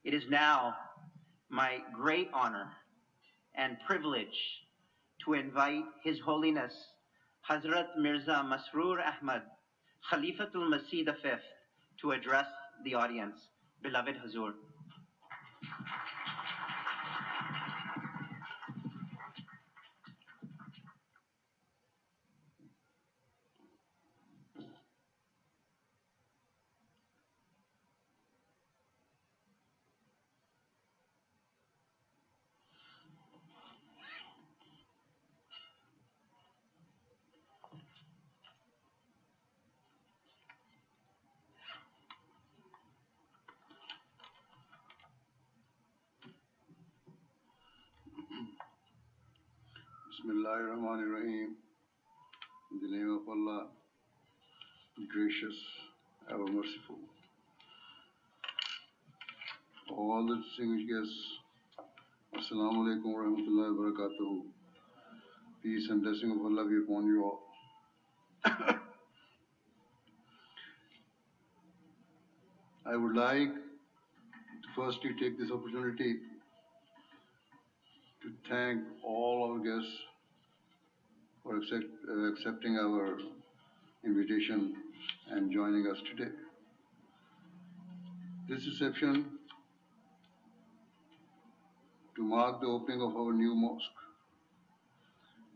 It is now my great honor and privilege to invite His Holiness Hazrat Mirza Masroor Ahmad, Khalifatul Masih V, to address the audience. Beloved Hazur. Bismillahirrahmanirrahim. In the name of Allah, the gracious, ever merciful. All the distinguished guests, Assalamu alaikum wa rahmatullahi wa barakatuhu. Peace and blessing of Allah be upon you all. I would like to firstly take this opportunity to thank all our guests for accepting our invitation and joining us today. This reception to mark the opening of our new mosque,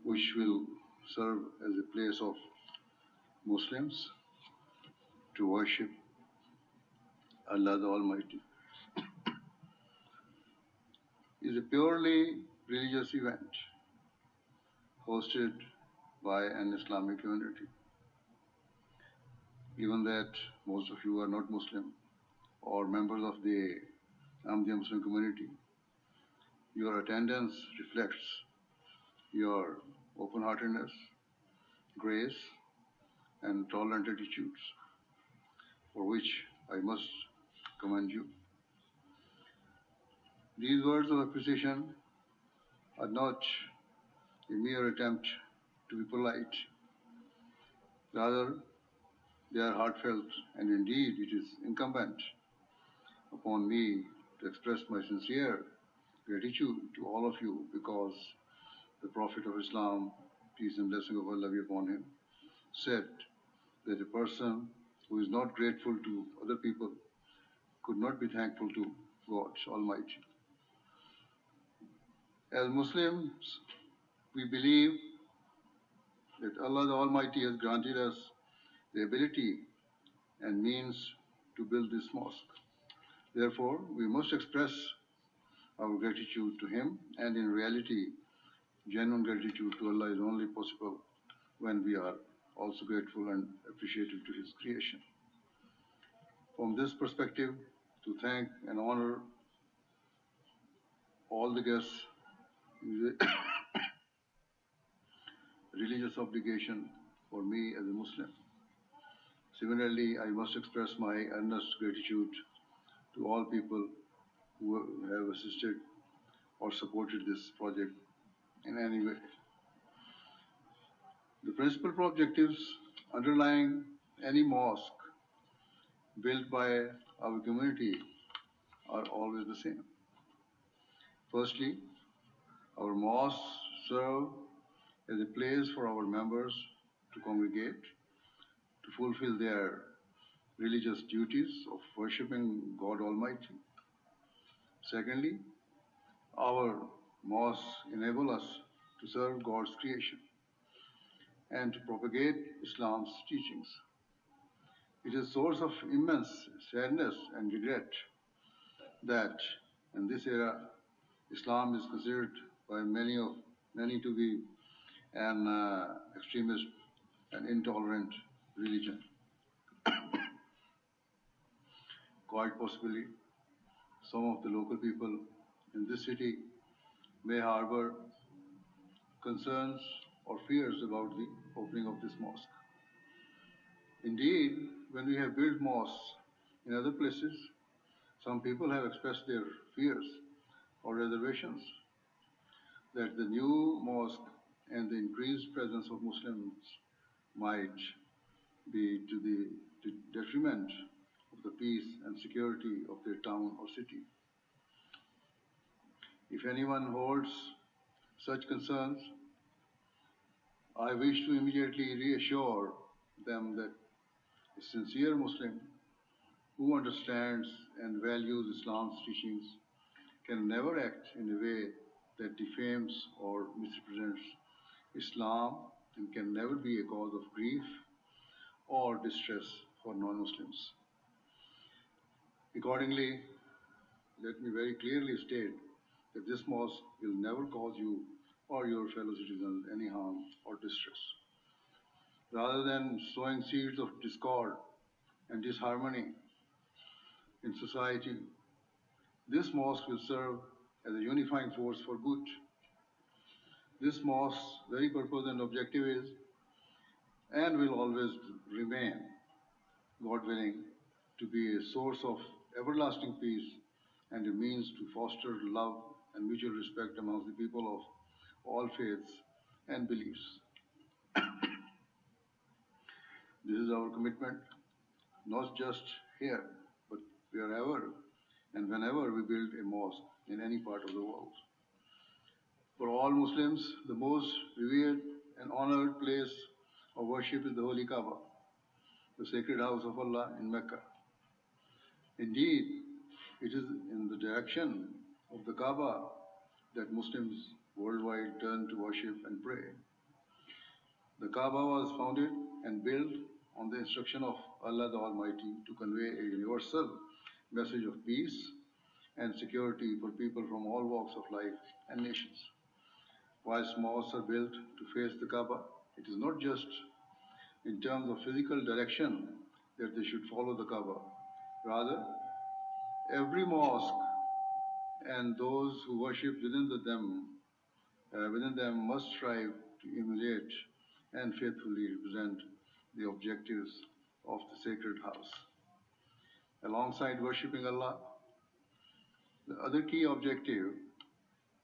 which will serve as a place of Muslims to worship Allah the Almighty, is a purely religious event hosted by an Islamic community. Given that most of you are not Muslim or members of the Ahmadiyya Muslim community, your attendance reflects your open-heartedness, grace, and tolerant attitudes, for which I must commend you. These words of appreciation are not a mere attempt to be polite. Rather, they are heartfelt, and indeed it is incumbent upon me to express my sincere gratitude to all of you, because the Prophet of Islam, peace and blessing of Allah be upon him, said that a person who is not grateful to other people could not be thankful to God Almighty. As Muslims, we believe that Allah the Almighty has granted us the ability and means to build this mosque. Therefore, we must express our gratitude to Him, and in reality, genuine gratitude to Allah is only possible when we are also grateful and appreciative to His creation. From this perspective, to thank and honor all the guests is a religious obligation for me as a Muslim. Similarly, I must express my earnest gratitude to all people who have assisted or supported this project in any way. The principal objectives underlying any mosque built by our community are always the same. Firstly, our mosques serve as a place for our members to congregate, to fulfill their religious duties of worshipping God Almighty. Secondly, our mosques enable us to serve God's creation and to propagate Islam's teachings. It is a source of immense sadness and regret that in this era, Islam is considered by many to be an extremist and intolerant religion. Quite possibly, some of the local people in this city may harbor concerns or fears about the opening of this mosque. Indeed, when we have built mosques in other places, some people have expressed their fears or reservations that the new mosque and the increased presence of Muslims might be to the detriment of the peace and security of their town or city. If anyone holds such concerns, I wish to immediately reassure them that a sincere Muslim who understands and values Islam's teachings can never act in a way that defames or misrepresents Islam and can never be a cause of grief or distress for non-Muslims. Accordingly, let me very clearly state that this mosque will never cause you or your fellow citizens any harm or distress. Rather than sowing seeds of discord and disharmony in society, this mosque will serve as a unifying force for good. This mosque's very purpose and objective is and will always remain, God willing, to be a source of everlasting peace and a means to foster love and mutual respect amongst the people of all faiths and beliefs. This is our commitment, not just here, but wherever and whenever we build a mosque in any part of the world. For all Muslims, the most revered and honored place of worship is the Holy Kaaba, the sacred house of Allah in Mecca. Indeed, it is in the direction of the Kaaba that Muslims worldwide turn to worship and pray. The Kaaba was founded and built on the instruction of Allah the Almighty to convey a universal message of peace and security for people from all walks of life and nations. Whilst mosques are built to face the Kaaba, it is not just in terms of physical direction that they should follow the Kaaba. Rather, every mosque and those who worship within them must strive to emulate and faithfully represent the objectives of the sacred house. Alongside worshipping Allah, the other key objective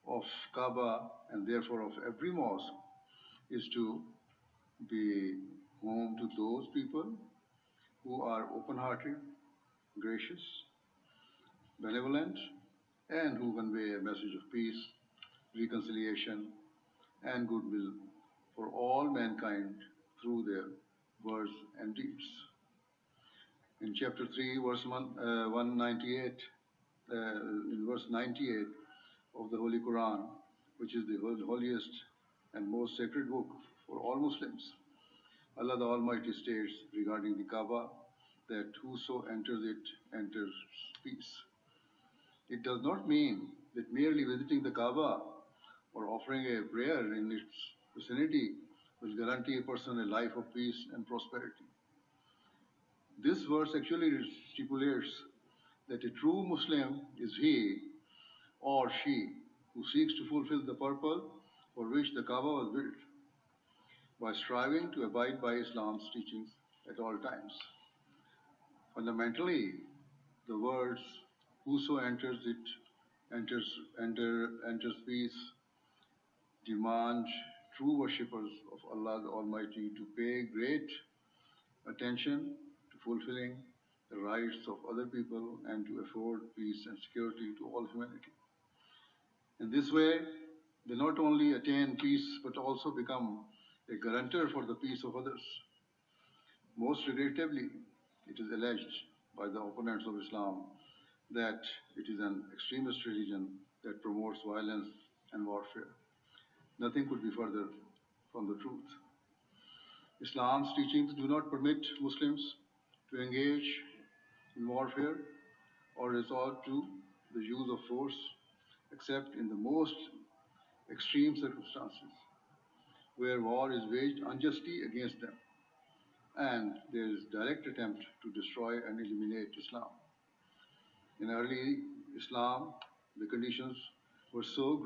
of Kaaba and therefore of every mosque is to be home to those people who are open-hearted, gracious, benevolent, and who convey a message of peace, reconciliation, and goodwill for all mankind through their words and deeds. In chapter 3, verse 198, in verse 98 of the Holy Quran, which is the holiest and most sacred book for all Muslims, Allah the Almighty states regarding the Kaaba that whoso enters it enters peace. It does not mean that merely visiting the Kaaba or offering a prayer in its vicinity will guarantee a person a life of peace and prosperity. This verse actually stipulates that a true Muslim is he or she who seeks to fulfill the purpose for which the Kaaba was built, by striving to abide by Islam's teachings at all times. Fundamentally, the words "whoso enters it enters peace" demand true worshippers of Allah the Almighty to pay great attention to fulfilling the rights of other people and to afford peace and security to all humanity. In this way, they not only attain peace but also become a guarantor for the peace of others. Most regrettably, it is alleged by the opponents of Islam that it is an extremist religion that promotes violence and warfare. Nothing could be further from the truth. Islam's teachings do not permit Muslims to engage in warfare or resort to the use of force except in the most extreme circumstances, where war is waged unjustly against them and there is direct attempt to destroy and eliminate Islam. In early Islam, the conditions were so